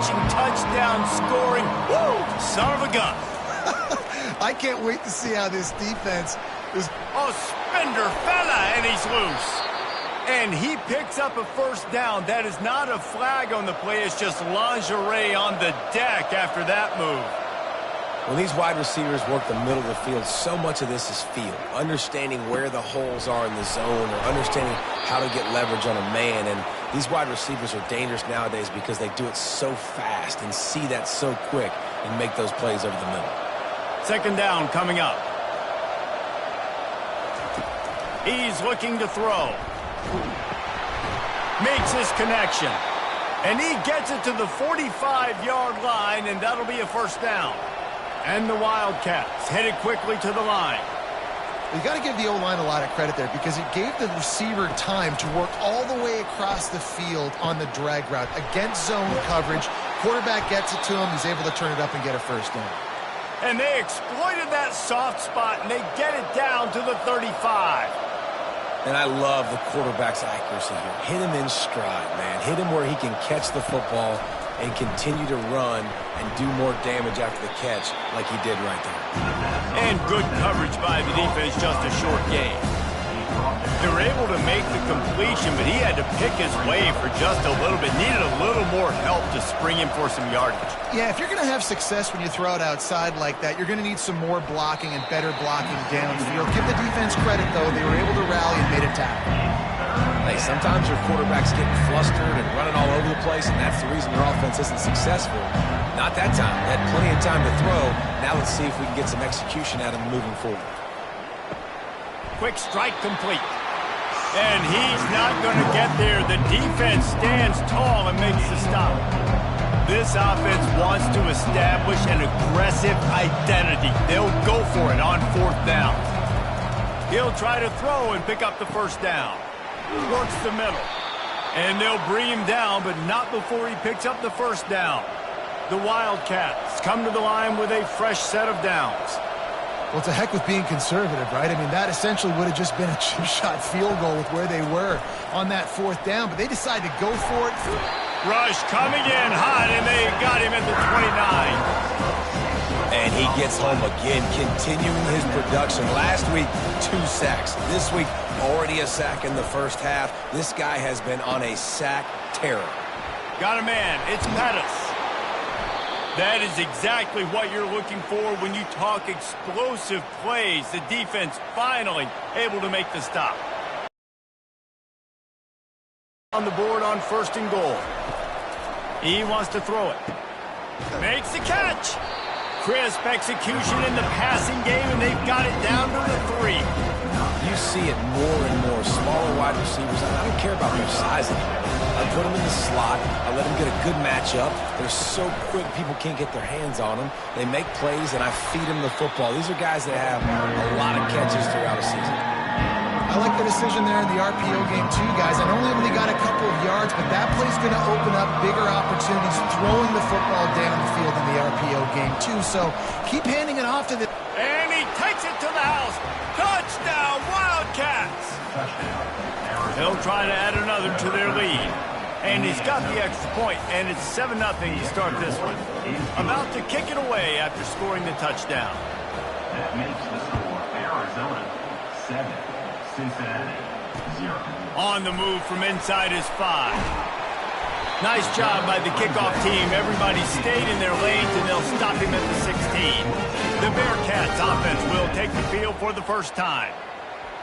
catching, touchdown scoring. Woo! Son of a gun. I can't wait to see how this defense is. Oh, spender fella, and he's loose. And he picks up a first down. That is not a flag on the play. It's just lingerie on the deck after that move. When these wide receivers work the middle of the field, so much of this is feel. Understanding where the holes are in the zone or understanding how to get leverage on a man. And these wide receivers are dangerous nowadays because they do it so fast and see that so quick and make those plays over the middle. Second down coming up. He's looking to throw. Makes his connection. And he gets it to the 45-yard line, and that'll be a first down. And the Wildcats headed quickly to the line. You got to give the O-line a lot of credit there because it gave the receiver time to work all the way across the field on the drag route against zone coverage. Quarterback gets it to him. He's able to turn it up and get a first down. And they exploited that soft spot, and they get it down to the 35. And I love the quarterback's accuracy here. Hit him in stride, man. Hit him where he can catch the football and continue to run and do more damage after the catch like he did right there. And good coverage by the defense, just a short gain. They were able to make the completion, but he had to pick his way for just a little bit. Needed a little more help to spring him for some yardage. Yeah, if you're going to have success when you throw it outside like that, you're going to need some more blocking and better blocking downfield. Give the defense credit, though. They were able to rally and made a tackle. Hey, sometimes your quarterback's getting flustered and running all over the place, and that's the reason your offense isn't successful. Not that time. They had plenty of time to throw. Now let's see if we can get some execution out of him moving forward. Quick strike complete. And he's not going to get there. The defense stands tall and makes the stop. This offense wants to establish an aggressive identity. They'll go for it on fourth down. He'll try to throw and pick up the first down. Works the middle. And they'll bring him down, but not before he picks up the first down. The Wildcats come to the line with a fresh set of downs. Well, it's a heck with being conservative, right? I mean, that essentially would have just been a chip-shot field goal with where they were on that fourth down, but they decided to go for it. Rush coming in hot, and they got him at the 29. And he gets home again, continuing his production. Last week, 2 sacks. This week, already a sack in the first half. This guy has been on a sack terror. Got a man. It's Pettis. That is exactly what you're looking for when you talk explosive plays. The defense finally able to make the stop. On the board on first and goal. He wants to throw it. Makes the catch. Crisp execution in the passing game, and they've got it down to the 3. You see it more and more. Smaller wide receivers, I don't care about their size anymore. I put them in the slot. I let them get a good matchup. They're so quick, people can't get their hands on them. They make plays, and I feed them the football. These are guys that have a lot of catches throughout a season. I like the decision there in the RPO game, too, guys. I know they only got a couple of yards, but that play's going to open up bigger opportunities throwing the football down the field in the RPO game, too. So keep handing it off to the... And he takes it to the house. Touchdown, Wildcats! They'll try to add another to their lead. And he's got the extra point, and it's 7-0 to start this one. About to kick it away after scoring the touchdown. That makes the score Arizona 7, Cincinnati 0. On the move from inside his 5. Nice job by the kickoff team. Everybody stayed in their lanes, and they'll stop him at the 16. The Bearcats offense will take the field for the first time.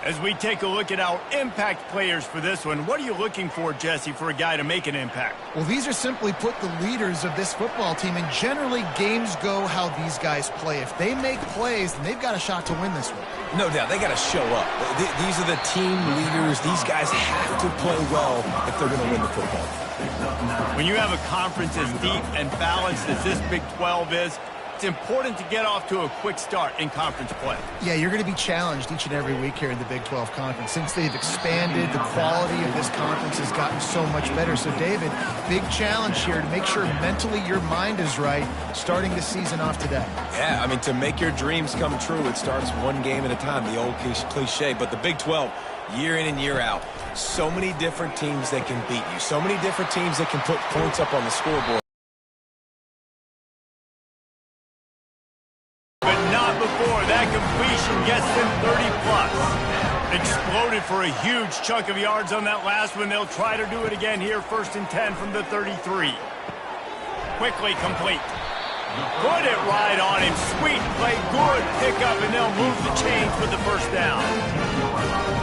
As we take a look at our impact players for this one, what are you looking for, Jesse, for a guy to make an impact? Well, these are simply put the leaders of this football team, and generally games go how these guys play. If they make plays, then they've got a shot to win this one. No doubt, they got to show up. These are the team leaders. These guys have to play well if they're going to win the football. When you have a conference as deep and balanced as this Big 12 is, it's important to get off to a quick start in conference play. Yeah, you're going to be challenged each and every week here in the Big 12 Conference. Since they've expanded, the quality of this conference has gotten so much better. So, David, big challenge here to make sure mentally your mind is right starting the season off today. Yeah, I mean, to make your dreams come true, it starts one game at a time, the old cliche. But the Big 12, year in and year out, so many different teams that can beat you, so many different teams that can put points up on the scoreboard. a huge chunk of yards on that last one. They'll try to do it again here, 1st and 10 from the 33. Quickly complete. Put it right on him. Sweet play, good pickup, and they'll move the chains with the first down.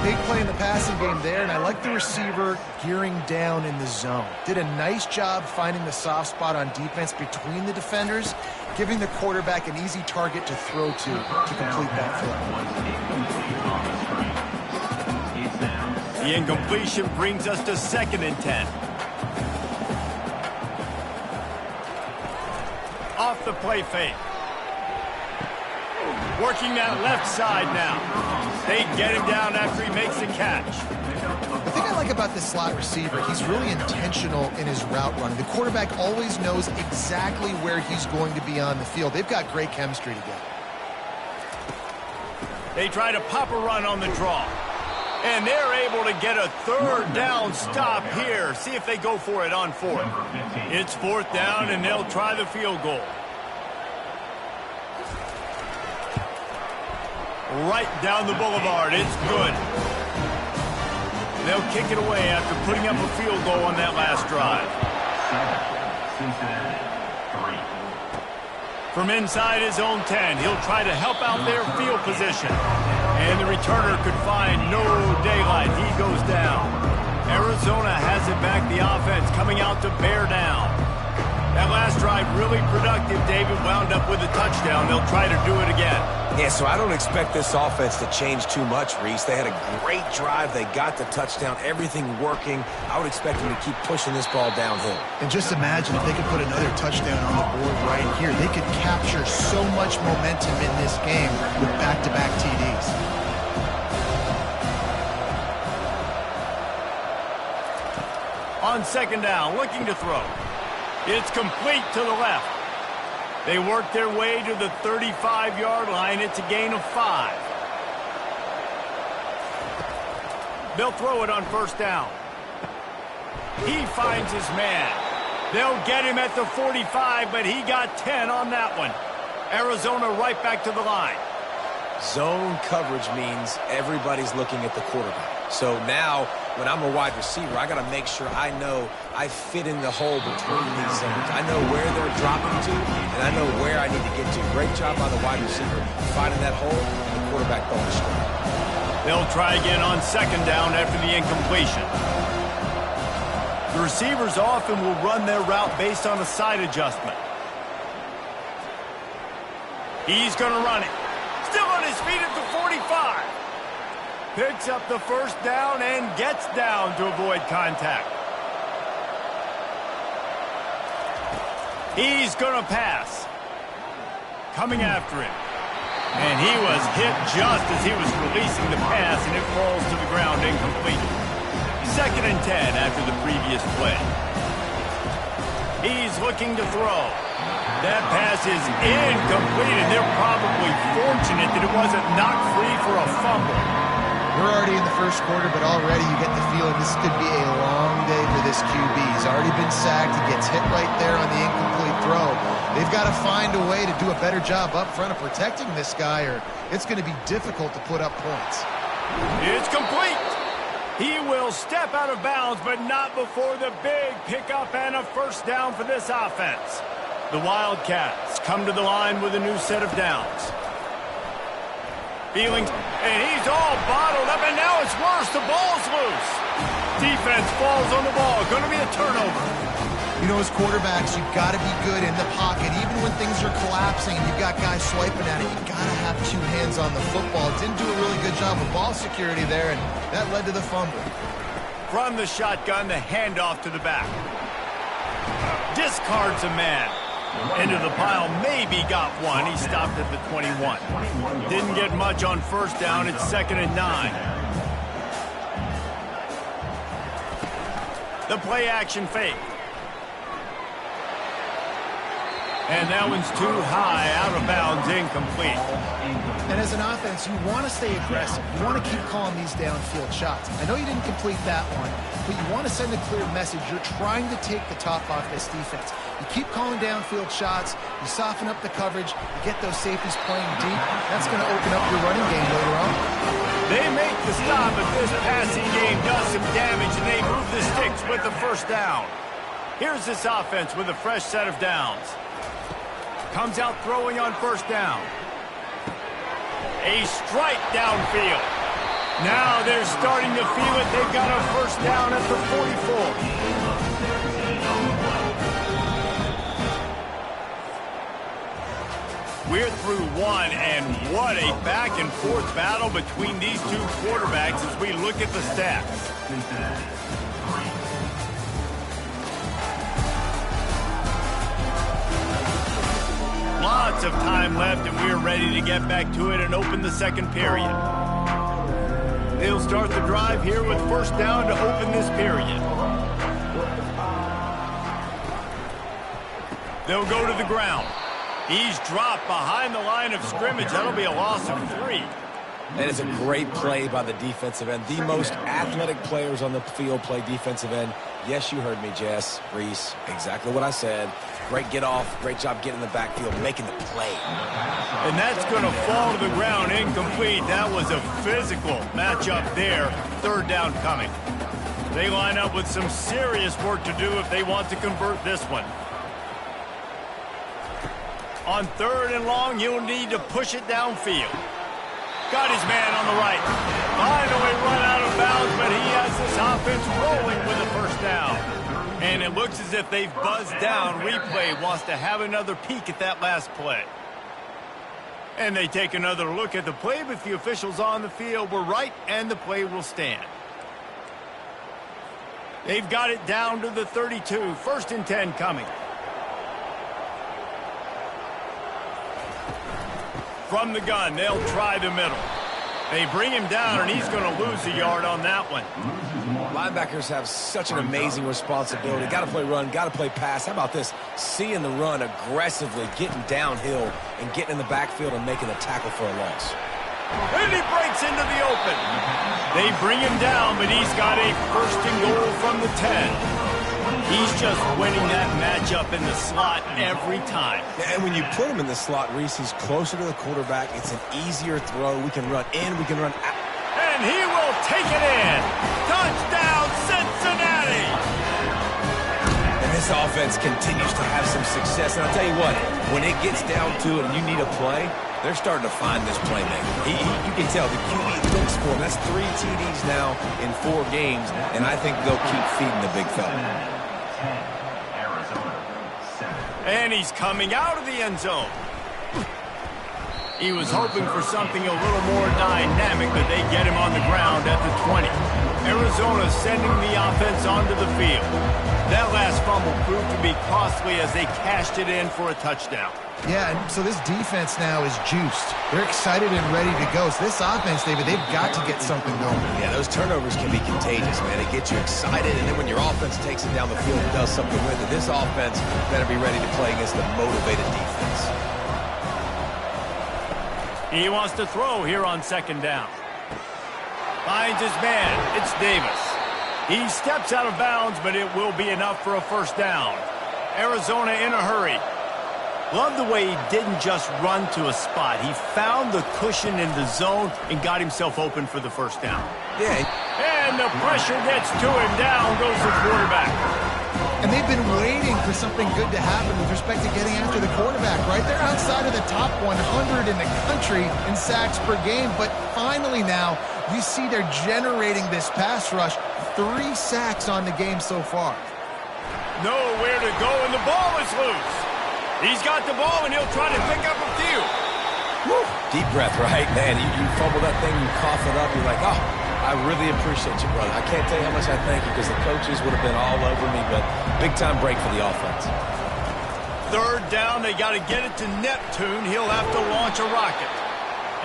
Big play in the passing game there, and I like the receiver gearing down in the zone. Did a nice job finding the soft spot on defense between the defenders, giving the quarterback an easy target to throw to complete that throw. The incompletion brings us to 2nd and 10. Off the play fake. Working that left side now. They get him down after he makes a catch. The thing I like about this slot receiver, he's really intentional in his route running. The quarterback always knows exactly where he's going to be on the field. They've got great chemistry together. They try to pop a run on the draw. And they're able to get a 3rd down stop here. See if they go for it on 4th. It's 4th down, and they'll try the field goal. Right down the boulevard. It's good. They'll kick it away after putting up a field goal on that last drive. Cincinnati, 3. From inside his own 10, he'll try to help out their field position. And the returner could find no daylight. He goes down. Arizona has it back. The offense coming out to bear down. That last drive really productive. David wound up with a touchdown. They'll try to do it again. Yeah, so I don't expect this offense to change too much, Reese. They had a great drive. They got the touchdown. Everything working. I would expect them to keep pushing this ball downhill. And just imagine if they could put another touchdown on the board right here. They could capture so much momentum in this game with back-to-back TDs. On 2nd down, looking to throw. It's complete to the left. They work their way to the 35-yard line. It's a gain of 5. They'll throw it on 1st down. He finds his man. They'll get him at the 45, but he got 10 on that one. Arizona right back to the line. Zone coverage means everybody's looking at the quarterback. So now, when I'm a wide receiver, I got to make sure I know I fit in the hole between these zones. I know where they're dropping to, and I know where I need to get to. Great job by the wide receiver finding that hole, and the quarterback going straight. They'll try again on 2nd down after the incompletion. The receivers often will run their route based on a side adjustment. He's going to run it. Still on his feet at the 45. Picks up the 1st down and gets down to avoid contact. He's going to pass. Coming after him. And he was hit just as he was releasing the pass, and it falls to the ground incomplete. 2nd and 10 after the previous play. He's looking to throw. That pass is incomplete, and they're probably fortunate that it wasn't knocked free for a fumble. We're already in the 1st quarter, but already you get the feeling this could be a long day for this QB. He's already been sacked. He gets hit right there on the incomplete throw. They've got to find a way to do a better job up front of protecting this guy, or it's going to be difficult to put up points. It's complete. He will step out of bounds, but not before the big pickup and a 1st down for this offense. The Wildcats come to the line with a new set of downs. Feelings, and he's all bottled up, and now it's worse. The ball's loose. Defense falls on the ball. Going to be a turnover. You know, as quarterbacks, you've got to be good in the pocket. Even when things are collapsing and you've got guys swiping at it, you've got to have 2 hands on the football. Didn't do a really good job of ball security there, and that led to the fumble. From the shotgun, the handoff to the back. Discards a man. Into the pile, maybe got one. He stopped at the 21. Didn't get much on 1st down. It's 2nd and 9. The play action fake. And that one's too high, out of bounds, incomplete. And as an offense, you want to stay aggressive. You want to keep calling these downfield shots. I know you didn't complete that one, but you want to send a clear message. You're trying to take the top off this defense. You keep calling downfield shots. You soften up the coverage. You get those safeties playing deep. That's going to open up your running game later on. They make the stop, but this passing game does some damage, and they move the sticks with the first down. Here's this offense with a fresh set of downs. Comes out throwing on first down. A strike downfield. Now they're starting to feel it. They've got a first down at the 44. We're through one, and what a back-and-forth battle between these two quarterbacks as we look at the stats. Lots of time left, and we're ready to get back to it and open the second period. They'll start the drive here with first down to open this period. They'll go to the ground. He's dropped behind the line of scrimmage. That'll be a loss of 3. That is a great play by the defensive end. The most athletic players on the field play defensive end. Yes, you heard me, Jess, Reese, exactly what I said. Great get off, great job getting in the backfield, making the play. And that's going to fall to the ground, incomplete. That was a physical matchup there. Third down coming. They line up with some serious work to do if they want to convert this one. On third and long, he'll need to push it downfield. Got his man on the right. Finally run out of bounds, but he has this offense rolling with a first down. And it looks as if they've buzzed down. Replay wants to have another peek at that last play. And they take another look at the play, but the officials on the field were right, and the play will stand. They've got it down to the 32. First and 10 coming. From the gun, they'll try the middle. They bring him down, and he's going to lose a yard on that one. Linebackers have such an amazing responsibility. Got to play run, got to play pass. How about this? Seeing the run aggressively, getting downhill, and getting in the backfield and making a tackle for a loss. And he breaks into the open. They bring him down, but he's got a first and goal from the 10. He's just winning that matchup in the slot every time. And when you put him in the slot, Reese, he's closer to the quarterback. It's an easier throw. We can run in, we can run out. And he will take it in. Touchdown, Cincinnati! And this offense continues to have some success. And I'll tell you what, when it gets down to it and you need a play, they're starting to find this playmaker. You can tell the QB looks for him. That's 3 TDs now in 4 games, and I think they'll keep feeding the big fella. And he's coming out of the end zone. He was hoping for something a little more dynamic, but they get him on the ground at the 20. Arizona sending the offense onto the field. That last fumble proved to be costly as they cashed it in for a touchdown. Yeah, and so this defense now is juiced. They're excited and ready to go. So this offense, David, they've got to get something going. Yeah, those turnovers can be contagious, man. It gets you excited, and then when your offense takes it down the field and does something with it, this offense better be ready to play against the motivated defense. He wants to throw here on second down. Finds his man. It's Davis. He steps out of bounds, but it will be enough for a first down. Arizona in a hurry. Love the way he didn't just run to a spot. He found the cushion in the zone and got himself open for the first down. Yeah. And the pressure gets to him. Down goes the quarterback. And they've been waiting for something good to happen with respect to getting after the quarterback, right? They're outside of the top 100 in the country in sacks per game, but finally now you see they're generating this pass rush. 3 sacks on the game so far. Nowhere to go, and the ball is loose. He's got the ball, and he'll try to pick up a few. Woo. Deep breath, right? Man, you fumble that thing, you cough it up, you're like, oh, I really appreciate you, brother. I can't tell you how much I thank you because the coaches would have been all over me, but big-time break for the offense. Third down, they got to get it to Neptune. He'll have to launch a rocket.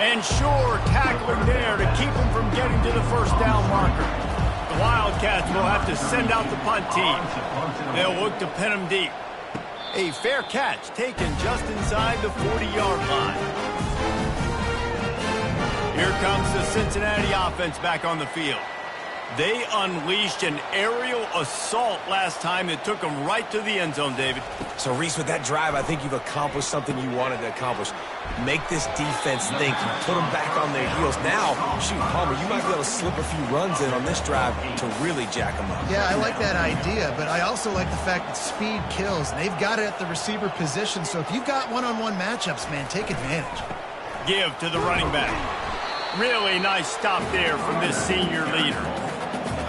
And sure, tackling there to keep him from getting to the first down marker. The Wildcats will have to send out the punt team. They'll look to pin him deep. A fair catch taken just inside the 40-yard line. Here comes the Cincinnati offense back on the field. They unleashed an aerial assault last time that took them right to the end zone, David. So, Reese, with that drive, I think you've accomplished something you wanted to accomplish. Make this defense think. You put them back on their heels. Now, shoot, Palmer, you might be able to slip a few runs in on this drive to really jack them up. Yeah, I like that idea, but I also like the fact that speed kills. They've got it at the receiver position, so if you've got one-on-one matchups, man, take advantage. Give to the running back. Really nice stop there from this senior leader.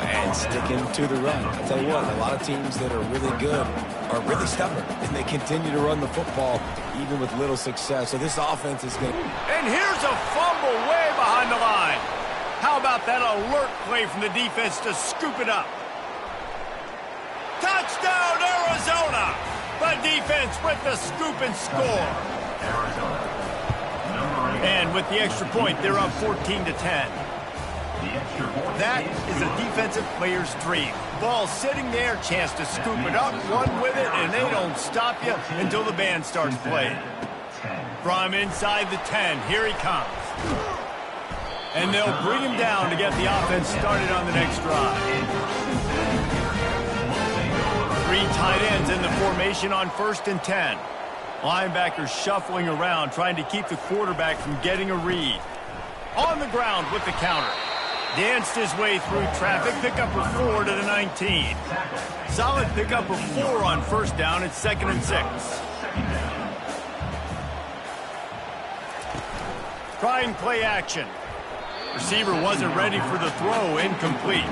And sticking to the run. I'll tell you what, a lot of teams that are really good are really stubborn, and they continue to run the football even with little success. So this offense is going to... And here's a fumble way behind the line. How about that alert play from the defense to scoop it up? Touchdown, Arizona! The defense with the scoop and score. And with the extra point, they're up 14-10. That is a defensive player's dream. Ball sitting there, chance to scoop it up, run with it, and they don't stop you until the band starts playing. From inside the 10, here he comes. And they'll bring him down to get the offense started on the next drive. 3 tight ends in the formation on 1st and 10. Linebackers shuffling around, trying to keep the quarterback from getting a read. On the ground with the counter. Danced his way through traffic, pickup of 4 to the 19. Solid pickup of 4 on 1st down at 2nd and 6. Try and play action. Receiver wasn't ready for the throw, incomplete.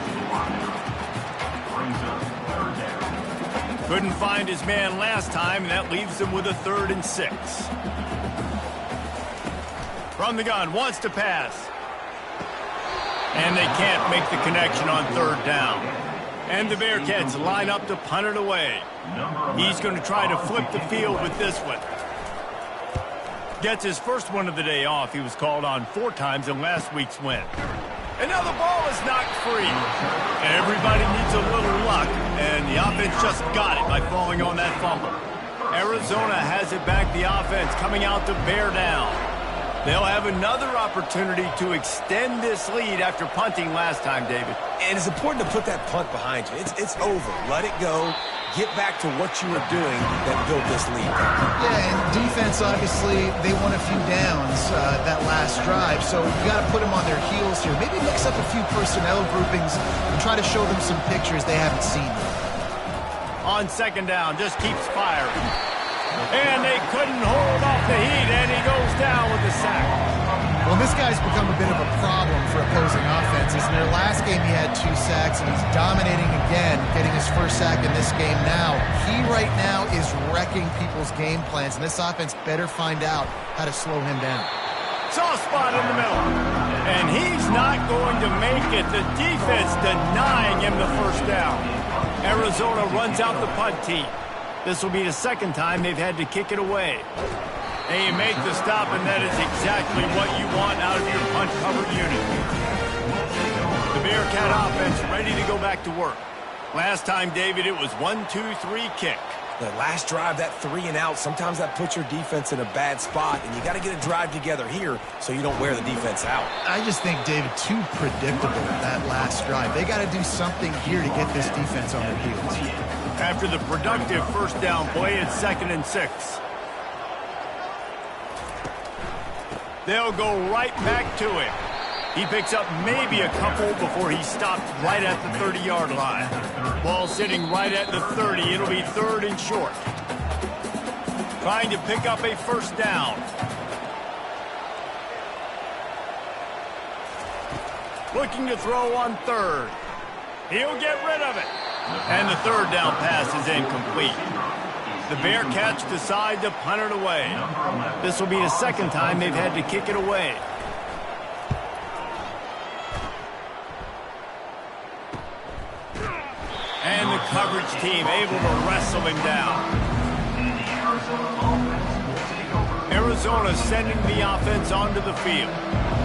Couldn't find his man last time, and that leaves him with a 3rd and 6. From the gun, wants to pass. And they can't make the connection on 3rd down. And the Bearcats line up to punt it away. He's going to try to flip the field with this one. Gets his first one of the day off. He was called on 4 times in last week's win. And now the ball is knocked free. Everybody needs a little luck, and the offense just got it by falling on that fumble. Arizona has it back, the offense coming out to bear down. They'll have another opportunity to extend this lead after punting last time, David. And it's important to put that punt behind you. It's over. Let it go. Get back to what you were doing that built this lead. Yeah, and defense, obviously, they won a few downs that last drive, so you got to put them on their heels here. Maybe mix up a few personnel groupings and try to show them some pictures they haven't seen yet. On 2nd down, just keeps firing. And they couldn't hold off the heat, and he goes down with the sack. Well, this guy's become a bit of a problem for opposing offenses. In their last game, he had 2 sacks, and he's dominating again, getting his 1st sack in this game now. He right now is wrecking people's game plans, and this offense better find out how to slow him down. Soft spot in the middle. And he's not going to make it. The defense denying him the 1st down. Arizona runs out the punt team. This will be the 2nd time they've had to kick it away. They make the stop, and that is exactly what you want out of your punt cover unit. The Bearcat offense ready to go back to work. Last time, David, it was 1-2-3 kick. The last drive, that 3 and out, sometimes that puts your defense in a bad spot, and you got to get a drive together here so you don't wear the defense out. I just think, David, too predictable that last drive. They got to do something here to get this defense on their heels. After the productive 1st down play, it's 2nd and 6. They'll go right back to him. He picks up maybe a couple before he stopped right at the 30-yard line. Ball sitting right at the 30. It'll be 3rd and short. Trying to pick up a 1st down. Looking to throw on 3rd. He'll get rid of it. And the 3rd down pass is incomplete. The Bearcats decide to punt it away. This will be the 2nd time they've had to kick it away. And the coverage team able to wrestle him down. Arizona sending the offense onto the field.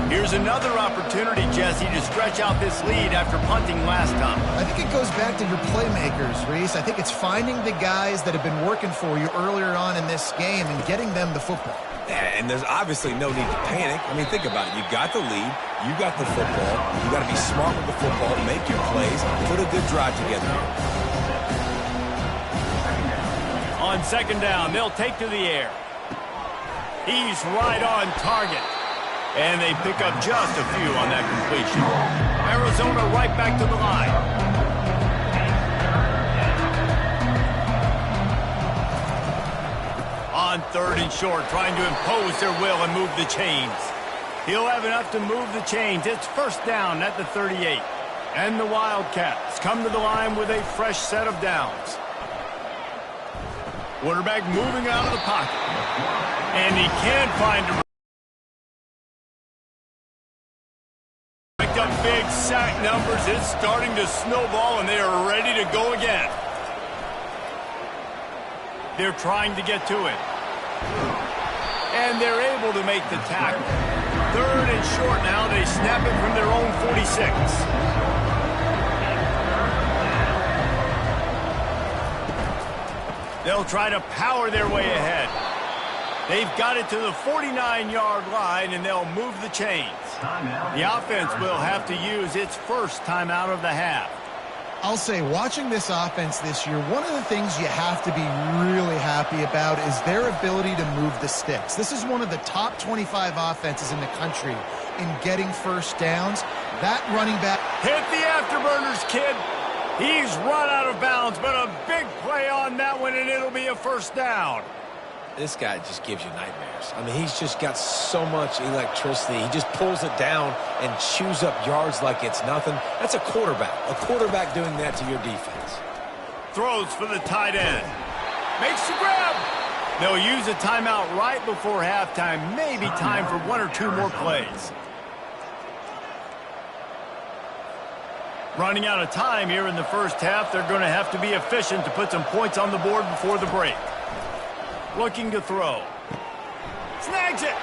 Here's another opportunity, Jesse, to stretch out this lead after punting last time. I think it goes back to your playmakers, Reese. I think it's finding the guys that have been working for you earlier on in this game and getting them the football. Yeah, and there's obviously no need to panic. I mean, think about it. You got the lead. You got the football. You got to be smart with the football, make your plays, put a good drive together. On second down, they'll take to the air. He's right on target. And they pick up just a few on that completion. Arizona right back to the line. On third and short, trying to impose their will and move the chains. He'll have enough to move the chains. It's first down at the 38. And the Wildcats come to the line with a fresh set of downs. Quarterback moving out of the pocket. And he can find a up big sack numbers. It's starting to snowball, and they are ready to go again. They're trying to get to it. And they're able to make the tackle. Third and short now. They snap it from their own 46. They'll try to power their way ahead. They've got it to the 49-yard line, and they'll move the chains. The offense will have to use its first timeout of the half. I'll say, watching this offense this year, one of the things you have to be really happy about is their ability to move the sticks. This is one of the top 25 offenses in the country in getting first downs. That running back hit the afterburners, kid. He's run out of bounds, but a big play on that one, and it'll be a first down. This guy just gives you nightmares. I mean, he's just got so much electricity. He just pulls it down and chews up yards like it's nothing. That's a quarterback. A quarterback doing that to your defense. Throws for the tight end. Makes the grab. They'll use a timeout right before halftime. Maybe time for one or two more plays. Running out of time here in the first half. They're going to have to be efficient to put some points on the board before the break. Looking to throw. Snags it.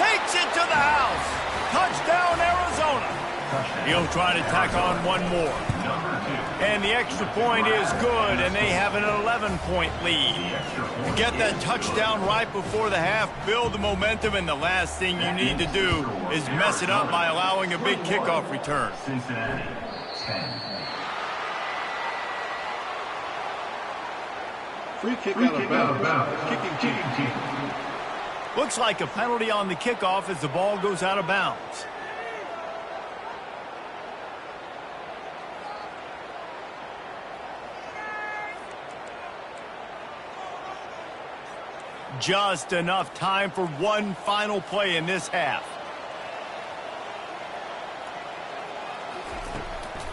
Takes it to the house. Touchdown, Arizona. He'll try to tack on one more. And the extra point is good, and they have an 11-point lead. You get that touchdown right before the half, build the momentum, and the last thing you need to do is mess it up by allowing a big kickoff return. Cincinnati, 10. Free kick out of bounds. Kicking team. Looks like a penalty on the kickoff as the ball goes out of bounds. Just enough time for one final play in this half.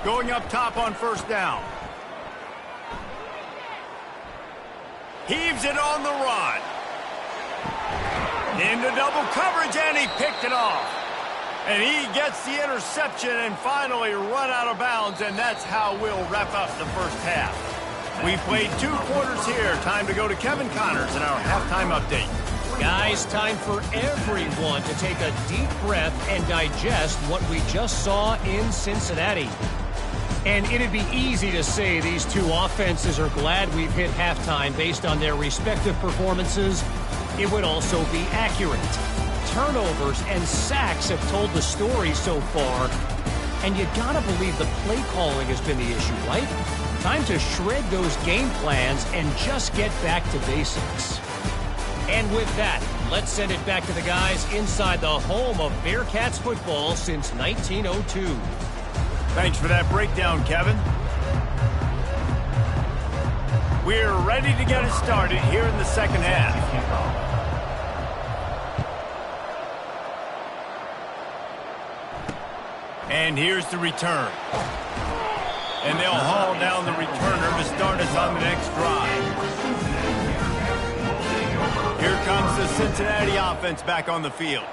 Going up top on first down. Heaves it on the run. Into double coverage, and he picked it off. And he gets the interception and finally run out of bounds, and that's how we'll wrap up the first half. We played 2 quarters here. Time to go to Kevin Connors in our halftime update. Guys, time for everyone to take a deep breath and digest what we just saw in Cincinnati. And it'd be easy to say these two offenses are glad we've hit halftime based on their respective performances. It would also be accurate. Turnovers and sacks have told the story so far. And you gotta believe the play calling has been the issue, right? Time to shred those game plans and just get back to basics. And with that, let's send it back to the guys inside the home of Bearcats football since 1902. Thanks for that breakdown, Kevin. We're ready to get it started here in the second half. And here's the return. And they'll haul down the returner to start us on the next drive. Here comes the Cincinnati offense back on the field.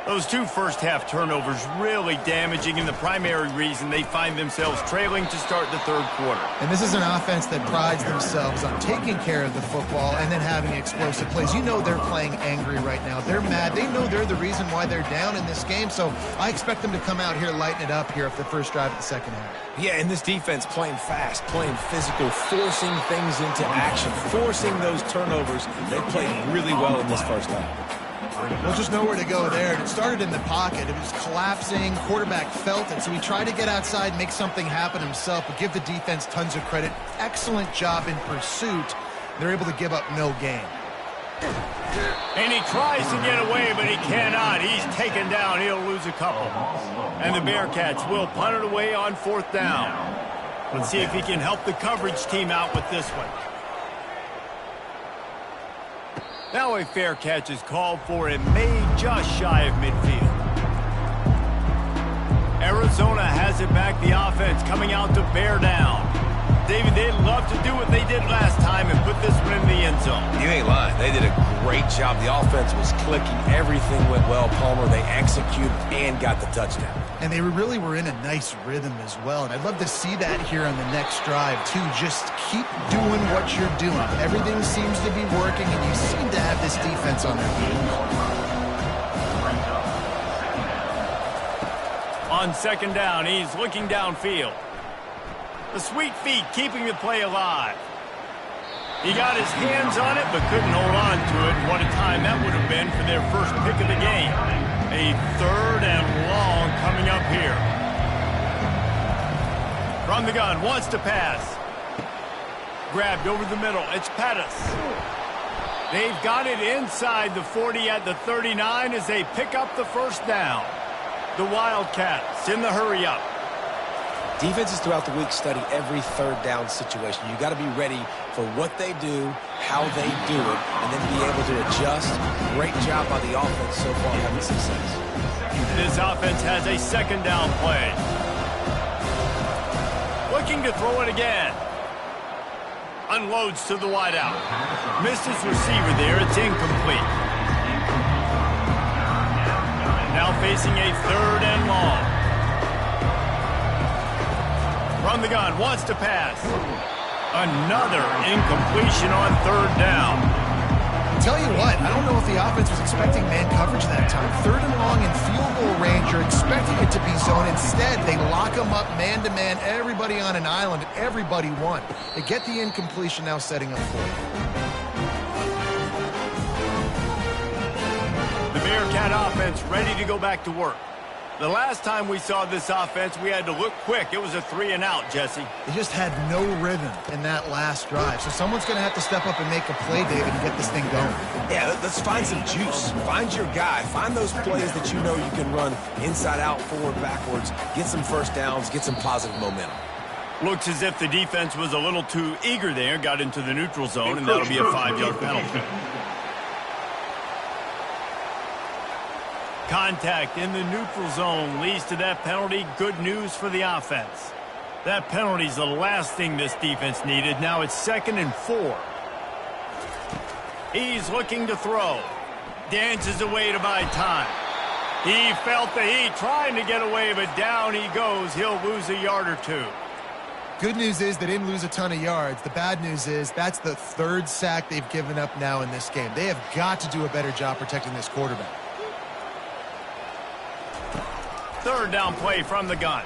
Those two first-half turnovers really damaging, and the primary reason they find themselves trailing to start the third quarter. And this is an offense that prides themselves on taking care of the football and then having explosive plays. You know they're playing angry right now. They're mad. They know they're the reason why they're down in this game, so I expect them to come out here, lighten it up here for the first drive of the second half. Yeah, and this defense playing fast, playing physical, forcing things into action, forcing those turnovers. They played really well in this first half. Well, just nowhere to go there. It started in the pocket. It was collapsing. Quarterback felt it, so he tried to get outside, make something happen himself, but give the defense tons of credit. Excellent job in pursuit. They're able to give up no gain. And he tries to get away, but he cannot. He's taken down. He'll lose a couple. And the Bearcats will punt it away on fourth down. Let's see if he can help the coverage team out with this one. Now a fair catch is called for and made just shy of midfield. Arizona has it back. The offense coming out to bear down. David, they'd love to do what they did last time and put this one in the end zone. You ain't lying. They did a great job. The offense was clicking. Everything went well, Palmer. They executed and got the touchdown. And they really were in a nice rhythm as well. And I'd love to see that here on the next drive, too. Just keep doing what you're doing. Everything seems to be working, and you seem to have this defense on their feet. On second down, he's looking downfield. The sweet feet keeping the play alive. He got his hands on it, but couldn't hold on to it. What a time that would have been for their first pick of the game. A third and long coming up here. From the gun, wants to pass. Grabbed over the middle. It's Pettis. They've got it inside the 40 at the 39 as they pick up the first down. The Wildcats in the hurry up. Defenses throughout the week study every third down situation. You got to be ready for what they do, how they do it, and then be able to adjust. Great job by the offense so far having success. This offense has a second down play. Looking to throw it again. Unloads to the wideout. Missed his receiver there. It's incomplete. Now facing a third and long. From the gun, wants to pass. Another incompletion on third down. Tell you what, I don't know if the offense was expecting man coverage that time. Third and long in field goal range, you're expecting it to be zone. Instead, they lock them up man-to-man, everybody on an island, and everybody won. They get the incompletion, now setting up for it. The Bearcat offense ready to go back to work. The last time we saw this offense, we had to look quick. It was a 3-and-out, Jesse. They just had no rhythm in that last drive. So someone's going to have to step up and make a play, David, and get this thing going. Yeah, let's find some juice. Find your guy. Find those plays that you know you can run inside out, forward, backwards. Get some first downs. Get some positive momentum. Looks as if the defense was a little too eager there. Got into the neutral zone, and that'll be a 5-yard penalty. Contact in the neutral zone leads to that penalty. Good news for the offense. That penalty's the last thing this defense needed. Now it's 2nd and 4. He's looking to throw. Dances away to buy time. He felt the heat trying to get away, but down he goes. He'll lose a yard or two. Good news is they didn't lose a ton of yards. The bad news is that's the third sack they've given up now in this game. They have got to do a better job protecting this quarterback. Third down play from the gun.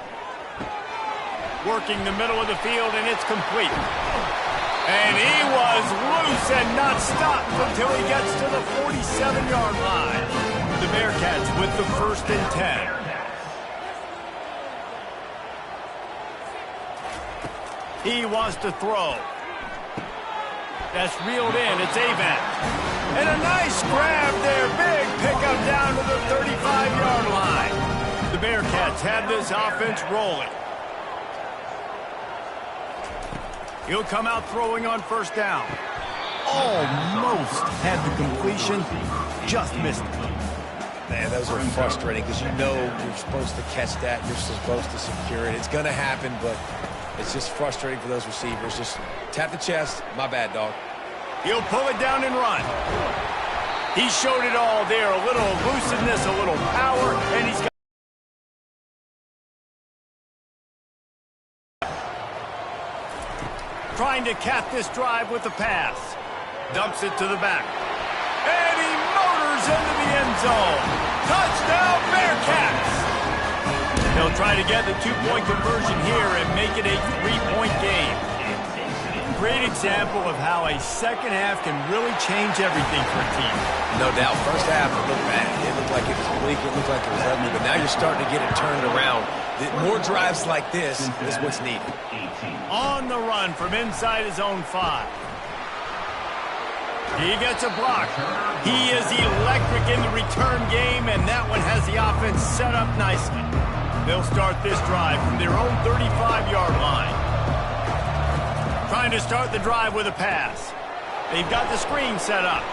Working the middle of the field, and it's complete. And he was loose and not stopped until he gets to the 47-yard line. The Bearcats with the 1st and 10. He wants to throw. That's reeled in. It's Avant. And a nice grab there. Big pickup down to the 35-yard line. The Bearcats have this offense rolling. He'll come out throwing on first down. Almost had the completion. Just missed it. Man, those are frustrating because you know you're supposed to catch that. You're supposed to secure it. It's going to happen, but it's just frustrating for those receivers. Just tap the chest. My bad, dog. He'll pull it down and run. He showed it all there. A little elusiveness, a little power, and he's got... Trying to cap this drive with the pass. Dumps it to the back. And he motors into the end zone. Touchdown, Bearcats! They'll try to get the two-point conversion here and make it a three-point game. Great example of how a second half can really change everything for a team. No doubt. First half, it looked bad. It looked like it was bleak. It looked like it was ugly. But now you're starting to get it turned around. More drives like this is what's needed. On the run from inside his own 5. He gets a block. He is electric in the return game, and that one has the offense set up nicely. They'll start this drive from their own 35-yard line. Trying to start the drive with a pass. They've got the screen set up.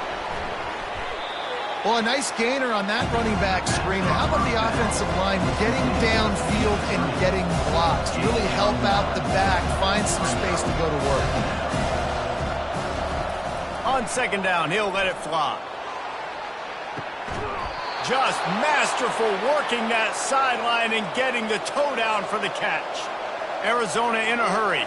Well, a nice gainer on that running back screen. How about the offensive line getting downfield and getting blocks? Really help out the back, find some space to go to work. On second down, he'll let it fly. Just masterful working that sideline and getting the toe down for the catch. Arizona in a hurry.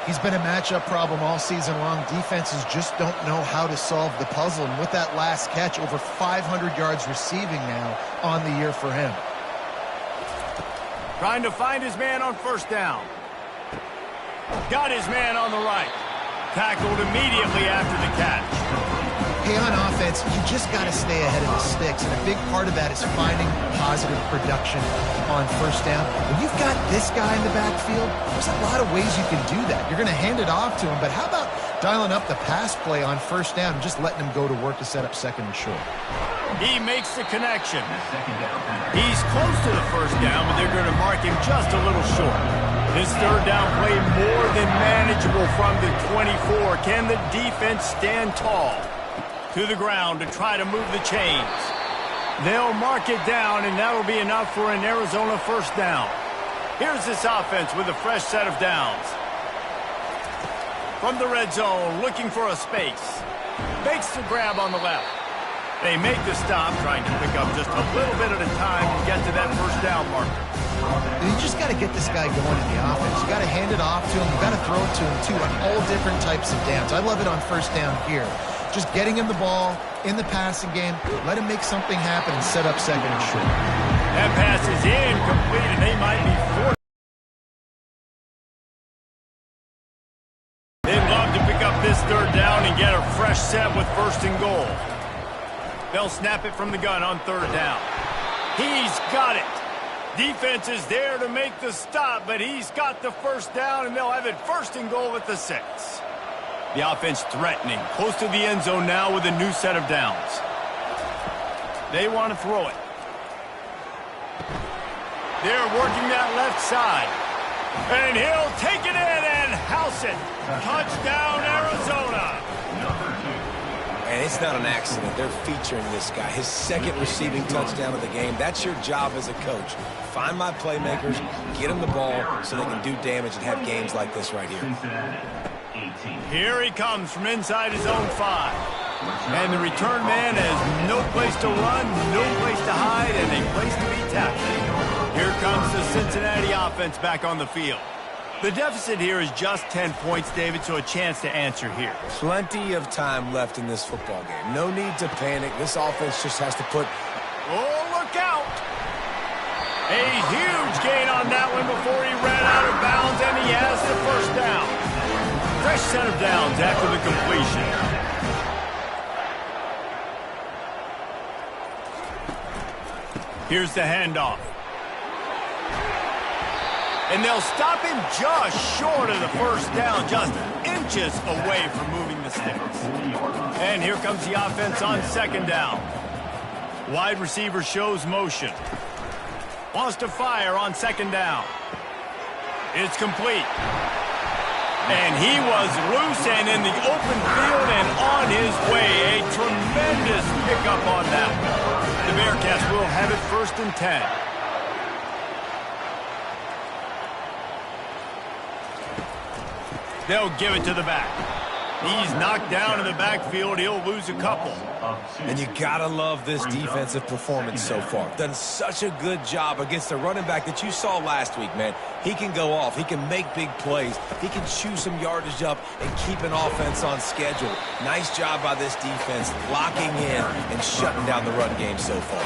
He's been a matchup problem all season long. Defenses just don't know how to solve the puzzle. And with that last catch, over 500 yards receiving now on the year for him. Trying to find his man on first down. Got his man on the right. Tackled immediately after the catch. Hey, on offense, you just got to stay ahead of the sticks, and a big part of that is finding positive production on first down. When you've got this guy in the backfield, there's a lot of ways you can do that. You're going to hand it off to him, but how about dialing up the pass play on first down and just letting him go to work to set up second and short? He makes the connection. He's close to the first down, but they're going to mark him just a little short. This third down play more than manageable from the 24. Can the defense stand tall? To the ground to try to move the chains. They'll mark it down, and that'll be enough for an Arizona first down. Here's this offense with a fresh set of downs. From the red zone, looking for a space. Makes the grab on the left. They make the stop, trying to pick up just a little bit at a time to get to that first down marker. You just got to get this guy going in the offense. You got to hand it off to him. You got to throw it to him, too, on all different types of downs. I love it on first down here. Just getting him the ball in the passing game, let him make something happen and set up second and short. That pass is incomplete, and they might be forced. They'd love to pick up this third down and get a fresh set with first and goal. They'll snap it from the gun on third down. He's got it. Defense is there to make the stop, but he's got the first down, and they'll have it first and goal at the 6. The offense threatening, close to the end zone now with a new set of downs. They want to throw it. They're working that left side. And he'll take it in and house it. Touchdown, Arizona. And it's not an accident. They're featuring this guy. His second receiving touchdown of the game. That's your job as a coach. Find my playmakers, get them the ball so they can do damage and have games like this right here. Here he comes from inside his own 5. And the return man has no place to run, no place to hide, and a place to be tackled. Here comes the Cincinnati offense back on the field. The deficit here is just 10 points, David, so a chance to answer here. Plenty of time left in this football game. No need to panic. This offense just has to put... Oh, look out! A huge gain on that one before he ran out of bounds, and he has the first down. Fresh set of downs after the completion. Here's the handoff. And they'll stop him just short of the first down, just inches away from moving the sticks. And here comes the offense on second down. Wide receiver shows motion. Wants to fire on second down. It's complete. And he was loose and in the open field and on his way. A tremendous pickup on that one. The Bearcats will have it first and 10. They'll give it to the back. He's knocked down in the backfield. He'll lose a couple. And you gotta love this defensive performance so far. Done such a good job against the running back that you saw last week, man. He can go off. He can make big plays. He can chew some yardage up and keep an offense on schedule. Nice job by this defense locking in and shutting down the run game so far.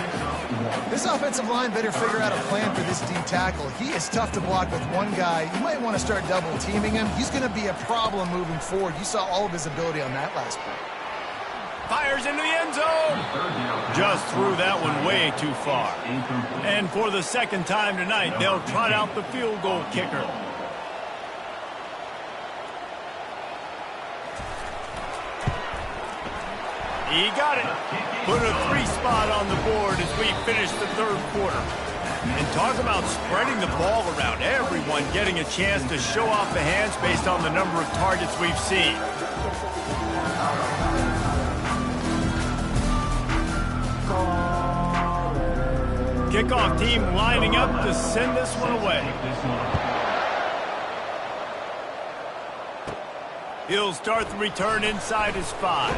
This offensive line better figure out a plan for this D tackle. He is tough to block with one guy. You might want to start double teaming him. He's going to be a problem moving forward. You saw all of his ability on that last play. Fires into the end zone. Just threw that one way too far. And for the second time tonight, they'll trot out the field goal kicker. He got it. Put a 3 spot on the board as we finish the third quarter. And talk about spreading the ball around. Everyone getting a chance to show off the hands based on the number of targets we've seen. Kickoff team lining up to send this one away. He'll start the return inside his 5.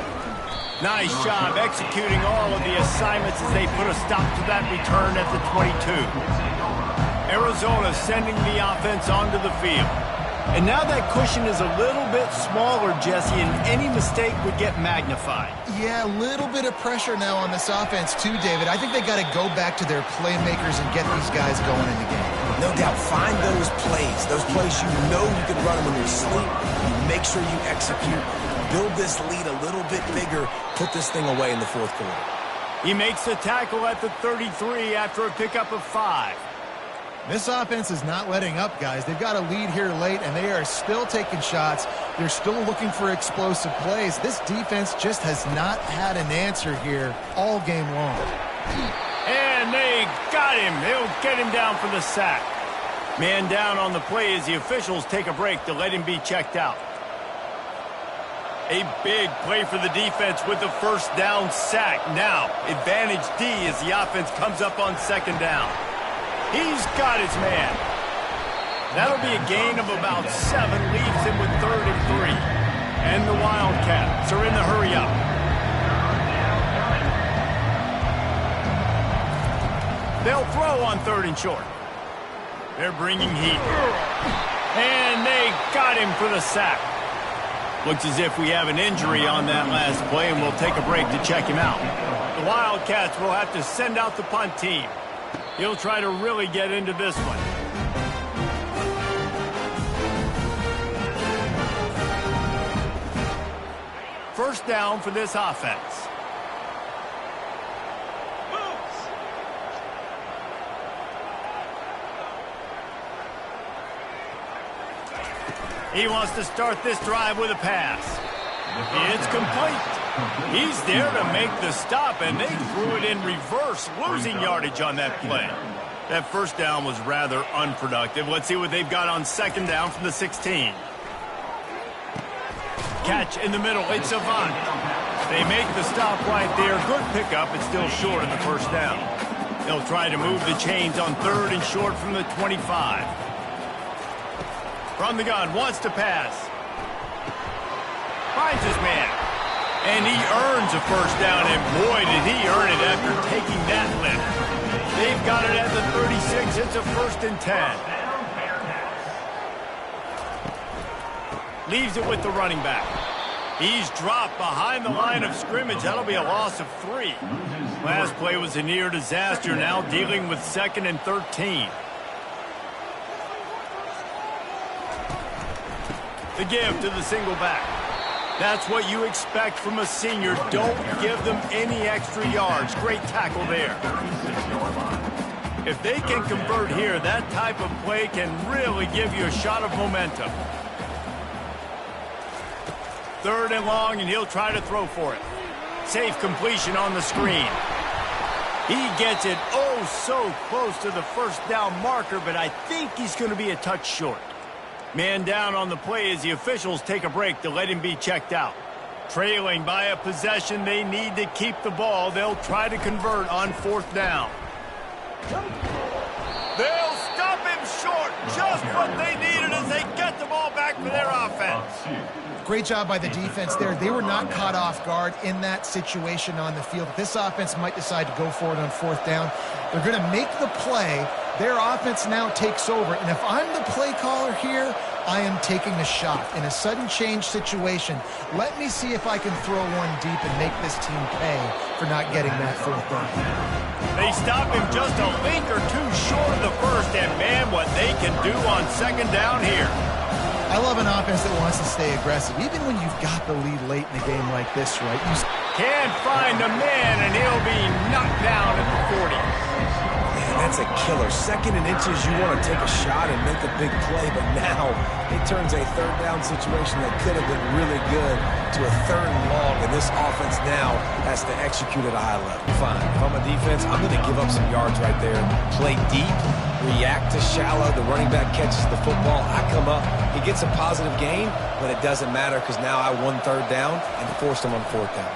Nice job executing all of the assignments as they put a stop to that return at the 22. Arizona sending the offense onto the field. And now that cushion is a little bit smaller, Jesse, and any mistake would get magnified. Yeah, a little bit of pressure now on this offense too, David. I think they got to go back to their playmakers and get these guys going in the game. No doubt, find those plays you know you can run when you're asleep. You make sure you execute. Build this lead a little bit bigger. Put this thing away in the fourth quarter. He makes the tackle at the 33 after a pickup of 5. This offense is not letting up, guys. They've got a lead here late, and they are still taking shots. They're still looking for explosive plays. This defense just has not had an answer here all game long. And they got him. They'll get him down for the sack. Man down on the play as the officials take a break to let him be checked out. A big play for the defense with the first down sack. Now, advantage D as the offense comes up on second down. He's got his man. That'll be a gain of about 7, leaves him with 3rd and 3. And the Wildcats are in the hurry up. They'll throw on 3rd and short. They're bringing heat. And they got him for the sack. Looks as if we have an injury on that last play, and we'll take a break to check him out. The Wildcats will have to send out the punt team. He'll try to really get into this one. First down for this offense. He wants to start this drive with a pass. It's complete. He's there to make the stop, and they threw it in reverse, losing yardage on that play. That first down was rather unproductive. Let's see what they've got on second down from the 16. Catch in the middle. It's Avant. They make the stop right there. Good pickup. It's still short of the first down. They'll try to move the chains on 3rd and short from the 25. From the gun, wants to pass. Finds his man. And he earns a first down, and boy, did he earn it after taking that lift. They've got it at the 36. It's a 1st and 10. Leaves it with the running back. He's dropped behind the line of scrimmage. That'll be a loss of 3. Last play was a near disaster, now dealing with 2nd and 13. The give to the single back. That's what you expect from a senior. Don't give them any extra yards. Great tackle there. If they can convert here, that type of play can really give you a shot of momentum. 3rd and long, and he'll try to throw for it. Safe completion on the screen. He gets it oh so close to the first down marker, but I think he's going to be a touch short. Man down on the play as the officials take a break to let him be checked out. Trailing by a possession, they need to keep the ball. They'll try to convert on 4th down. They'll stop him short. Just what they needed as they get the ball back for their offense. Great job by the defense there. They were not caught off guard in that situation on the field. This offense might decide to go for it on 4th down. They're going to make the play. Their offense now takes over. And if I'm the play caller here, I am taking a shot. In a sudden change situation, let me see if I can throw one deep and make this team pay for not getting that 4th down. They stop him just a link or two short of the first, and man, what they can do on 2nd down here. I love an offense that wants to stay aggressive, even when you've got the lead late in a game like this, right? Can't find a man, and he'll be knocked down at the 40. Man, that's a killer. 2nd and inches, you want to take a shot and make a big play, but now it turns a 3rd down situation that could have been really good to a 3rd and long, and this offense now has to execute at a high level. Fine. If I'm a defense, I'm going to give up some yards right there. Play deep, react to shallow. The running back catches the football. I come up. He gets a positive gain, but it doesn't matter because now I won 3rd down and forced him on 4th down.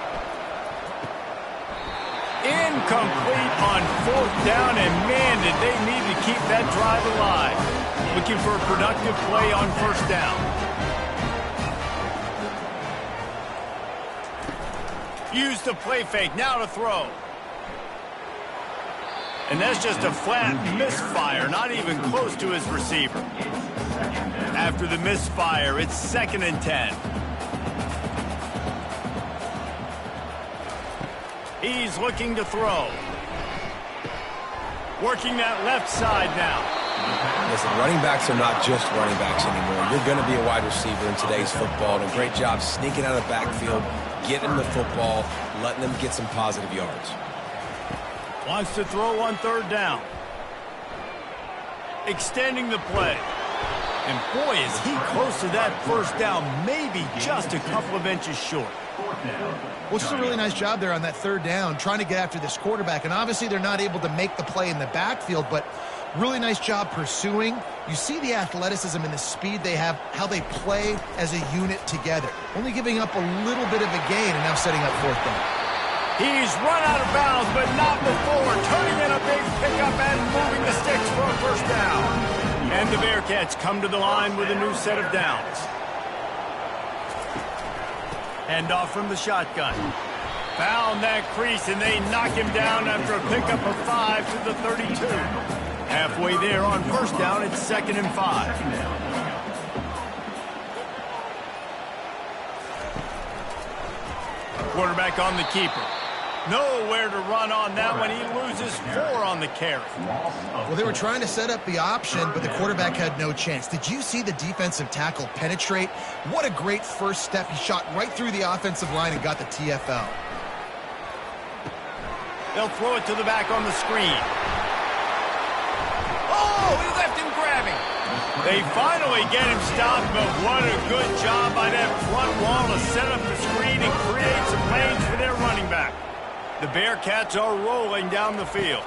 Incomplete on 4th down, and man, did they need to keep that drive alive. Looking for a productive play on 1st down. Use the play fake, now to throw. And that's just a flat misfire, not even close to his receiver. After the misfire, it's 2nd and 10. He's looking to throw. Working that left side now. Listen, running backs are not just running backs anymore. You're going to be a wide receiver in today's football. And a great job sneaking out of the backfield, getting the football, letting them get some positive yards. Wants to throw on 3rd down. Extending the play. And boy, is he close to that 1st down, maybe just a couple of inches short. Well, it's a really nice job there on that 3rd down, trying to get after this quarterback. And obviously they're not able to make the play in the backfield, but really nice job pursuing. You see the athleticism and the speed they have, how they play as a unit together. Only giving up a little bit of a gain and now setting up 4th down. He's run out of bounds, but not before. Turning in a big pickup and moving the sticks for a 1st down. And the Bearcats come to the line with a new set of downs. Hand off from the shotgun. Found that crease, and they knock him down after a pickup of 5 to the 32. Halfway there on 1st down, it's 2nd and 5. Quarterback on the keeper. Nowhere to run on that one. He loses 4 on the carry. Well, they were trying to set up the option, but the quarterback had no chance. Did you see the defensive tackle penetrate? What a great first step. He shot right through the offensive line and got the TFL. They'll throw it to the back on the screen. Oh, he left him grabbing. They finally get him stopped, but what a good job by that front wall to set up the screen and create some lanes for their running back. The Bearcats are rolling down the field.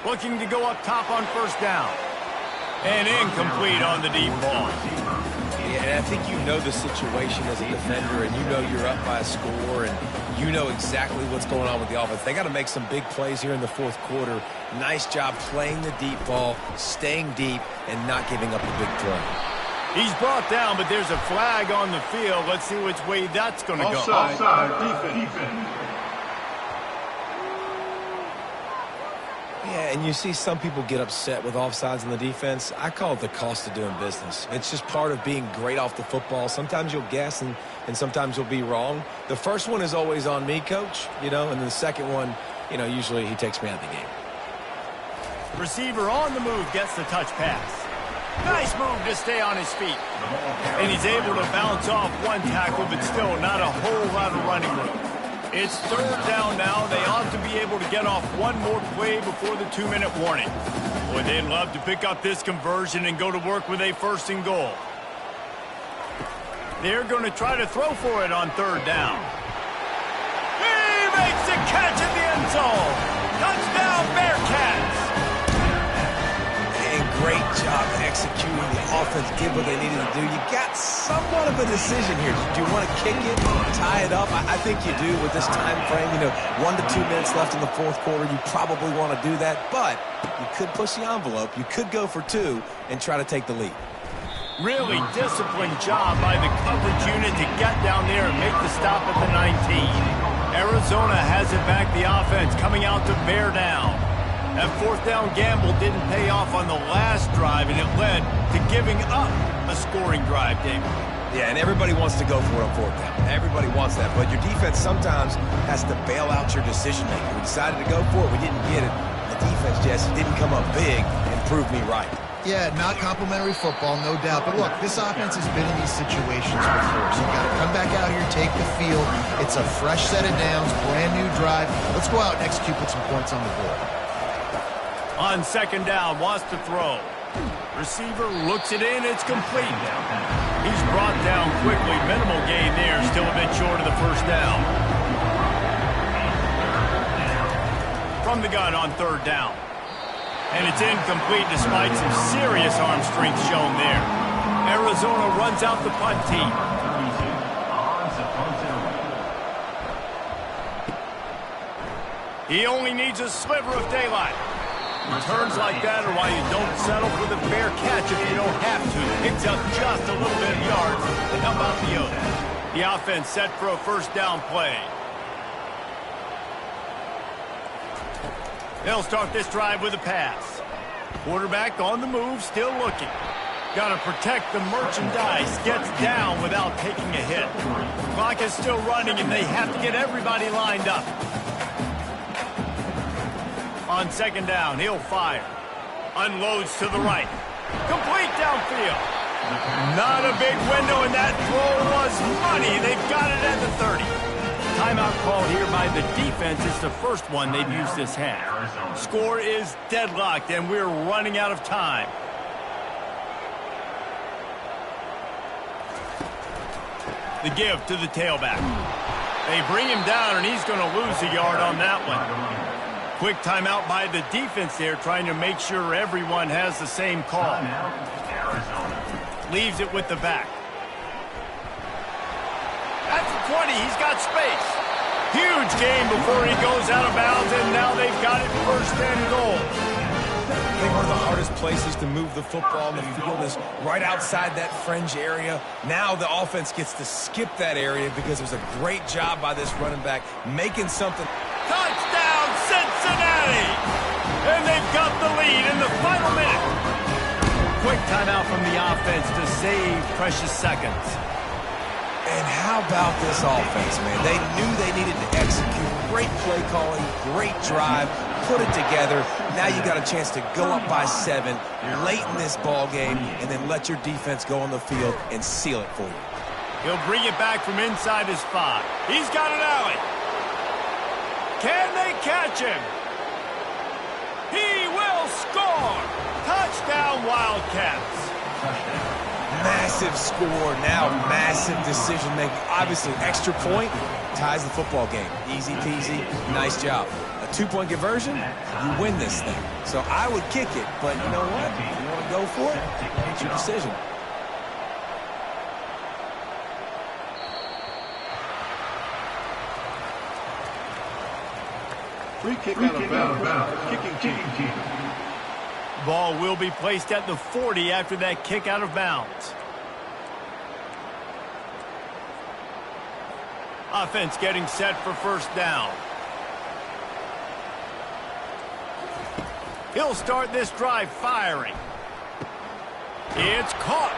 Looking to go up top on 1st down. And incomplete on the deep ball. Yeah, and I think you know the situation as a defender, and you know you're up by a score, and you know exactly what's going on with the offense. They got to make some big plays here in the 4th quarter. Nice job playing the deep ball, staying deep, and not giving up a big play. He's brought down, but there's a flag on the field. Let's see which way that's going to go. Offside, defense. Yeah, and you see some people get upset with offsides in the defense. I call it the cost of doing business. It's just part of being great off the football. Sometimes you'll guess and sometimes you'll be wrong. The first one is always on me, Coach, and then the second one, usually he takes me out of the game. Receiver on the move gets the touch pass. Nice move to stay on his feet. And he's able to bounce off one tackle, but still not a whole lot of running room. It's 3rd down now. They ought to be able to get off one more play before the 2-minute warning. Boy, they'd love to pick up this conversion and go to work with a 1st and goal. They're going to try to throw for it on 3rd down. He makes the catch in the end zone. Touchdown, Bearcats. And great job executing. The offense did what they needed to do. You got somewhat of a decision here. Do you want to kick it, tie it up? I think you do with this time frame. 1 to 2 minutes left in the 4th quarter. You probably want to do that, but you could push the envelope. You could go for 2 and try to take the lead. Really disciplined job by the coverage unit to get down there and make the stop at the 19. Arizona has it back, the offense coming out to bear down. That fourth down gamble didn't pay off on the last drive, and it led to giving up a scoring drive, David. Yeah, and everybody wants to go for it on fourth down. Everybody wants that, but your defense sometimes has to bail out your decision-making. We decided to go for it. We didn't get it. The defense, Jesse, didn't come up big and prove me right. Yeah, not complimentary football, no doubt. But look, this offense has been in these situations before, so you've got to come back out here, take the field. It's a fresh set of downs, brand new drive. Let's go out and execute, put some points on the board. On second down, wants to throw. Receiver looks it in, it's complete. He's brought down quickly. Minimal gain there, still a bit short of the first down. From the gun on third down. And it's incomplete despite some serious arm strength shown there. Arizona runs out the punt team. He only needs a sliver of daylight. Returns like that are why you don't settle for the fair catch if you don't have to. Picks up just a little bit of yards to help out the other. The offense set for a first down play. They'll start this drive with a pass. Quarterback on the move, still looking. Got to protect the merchandise. Gets down without taking a hit. Clock is still running, and they have to get everybody lined up. On second down, he'll fire. Unloads to the right. Complete downfield. Not a big window, and that throw was money. They've got it at the 30. Timeout called here by the defense. It's the first one they've used this half. Score is deadlocked, and we're running out of time. The give to the tailback. They bring him down, and he's going to lose a yard on that one. Quick timeout by the defense there, trying to make sure everyone has the same call. Leaves it with the back. At the 20, he's got space. Huge gain before he goes out of bounds, and now they've got it first and goal. I think one of the hardest places to move the football in the field is right outside that fringe area. Now the offense gets to skip that area because it was a great job by this running back making something. Touchdown, Cincinnati! And they've got the lead in the final minute. Quick timeout from the offense to save precious seconds. And how about this offense, man? They knew they needed to execute. Great play calling, great drive, put it together. Now you got a chance to go up by 7 late in this ball game and then let your defense go on the field and seal it for you. He'll bring it back from inside his 5. He's got an alley. Can they catch him? He will score! Touchdown, Wildcats. Massive score, now massive decision-making. Obviously, extra point ties the football game. Easy peasy, nice job. A 2-point conversion, you win this thing. So I would kick it, but you know what? If you want to go for it, it's your decision. Free kick out of bounds. Kicking team. Ball will be placed at the 40 after that kick out of bounds. Offense getting set for first down. He'll start this drive firing. It's caught.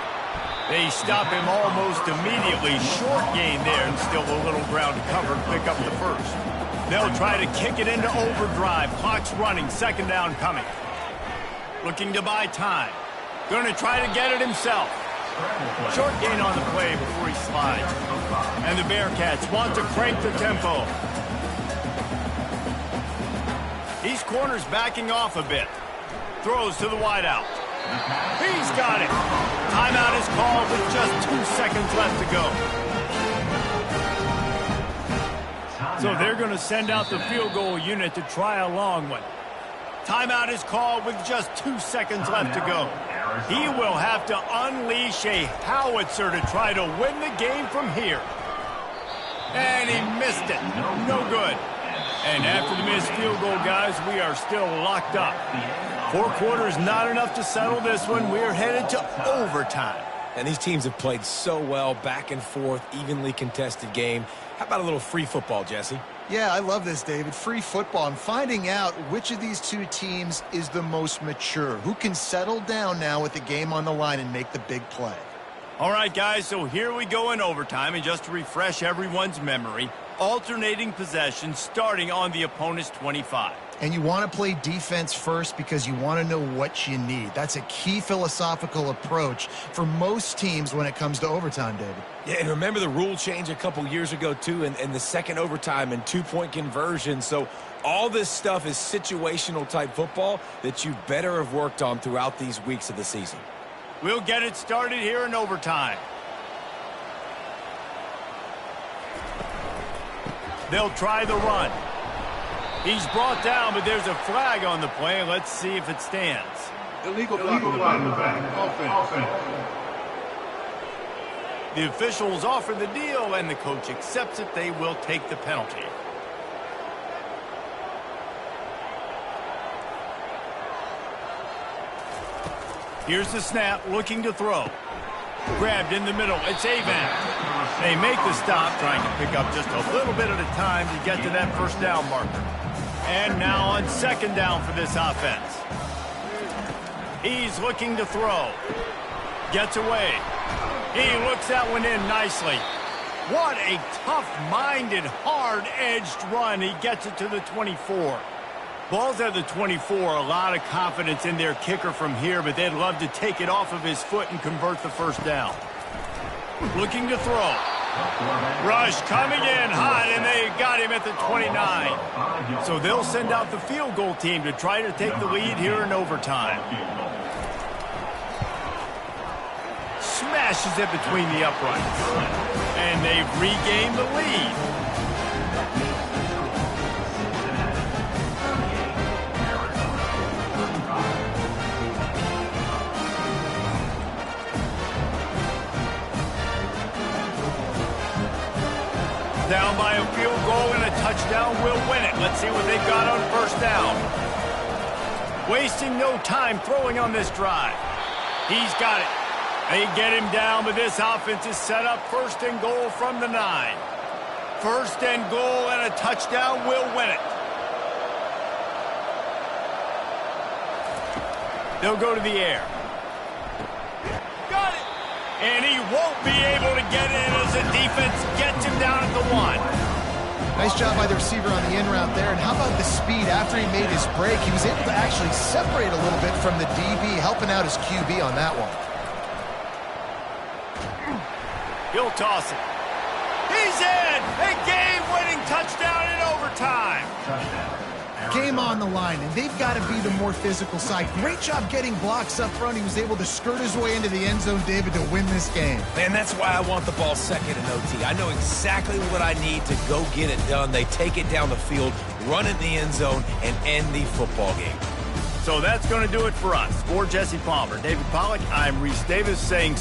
They stop him almost immediately. Short gain there, and still a little ground to cover to pick up the first. They'll try to kick it into overdrive. Clock's running. Second down coming. Looking to buy time. Going to try to get it himself. Short gain on the play before he slides. And the Bearcats want to crank the tempo. These corners backing off a bit. Throws to the wideout. He's got it. Timeout is called with just 2 seconds left to go. So they're going to send out the field goal unit to try a long one. Timeout is called with just 2 seconds left to go. He will have to unleash a howitzer to try to win the game from here. And he missed it. No good. And after the missed field goal, guys, we are still locked up. 4 quarters not enough to settle this one. We're headed to overtime. And these teams have played so well, back and forth, evenly contested game. How about a little free football, Jesse? Yeah, I love this, David. Free football. I'm finding out which of these two teams is the most mature, who can settle down now with the game on the line and make the big play. All right, guys, so here we go in overtime, and just to refresh everyone's memory, alternating possession starting on the opponent's 25. And you want to play defense first because you want to know what you need. That's a key philosophical approach for most teams when it comes to overtime, David. Yeah, and remember the rule change a couple years ago, too, and the second overtime and two-point conversion. So all this stuff is situational type football that you better have worked on throughout these weeks of the season. We'll get it started here in overtime. They'll try the run. He's brought down, but there's a flag on the play. Let's see if it stands. Illegal block in the back. Offense. The officials offer the deal, and the coach accepts it. They will take the penalty. Here's the snap, looking to throw. Grabbed in the middle. It's Avant. They make the stop, trying to pick up just a little bit at a time to get to that first down marker. And now on second down for this offense. He's looking to throw. Gets away. He looks that one in nicely. What a tough-minded, hard-edged run. He gets it to the 24. Ball's at the 24, a lot of confidence in their kicker from here, but they'd love to take it off of his foot and convert the first down. Looking to throw. Rush coming in hot, and they got him at the 29. So they'll send out the field goal team to try to take the lead here in overtime. Smashes it between the uprights. And they've regained the lead. Down by a field goal and a touchdown will win it. Let's see what they've got on first down. Wasting no time throwing on this drive. He's got it. They get him down, but this offense is set up first and goal from the 9. First and goal and a touchdown will win it. They'll go to the air. Got it. And he won't be able to get in as the defense gets him down at the 1. Nice job by the receiver on the in route there. And how about the speed after he made his break? He was able to actually separate a little bit from the DB, helping out his QB on that one. He'll toss it. He's in! A game-winning touchdown in overtime. Game on the line, and they've got to be the more physical side. Great job getting blocks up front. He was able to skirt his way into the end zone, David, to win this game. Man, that's why I want the ball second in OT. I know exactly what I need to go get it done. They take it down the field, run it in the end zone, and end the football game. So that's going to do it for us. For Jesse Palmer, David Pollack, I'm Reese Davis saying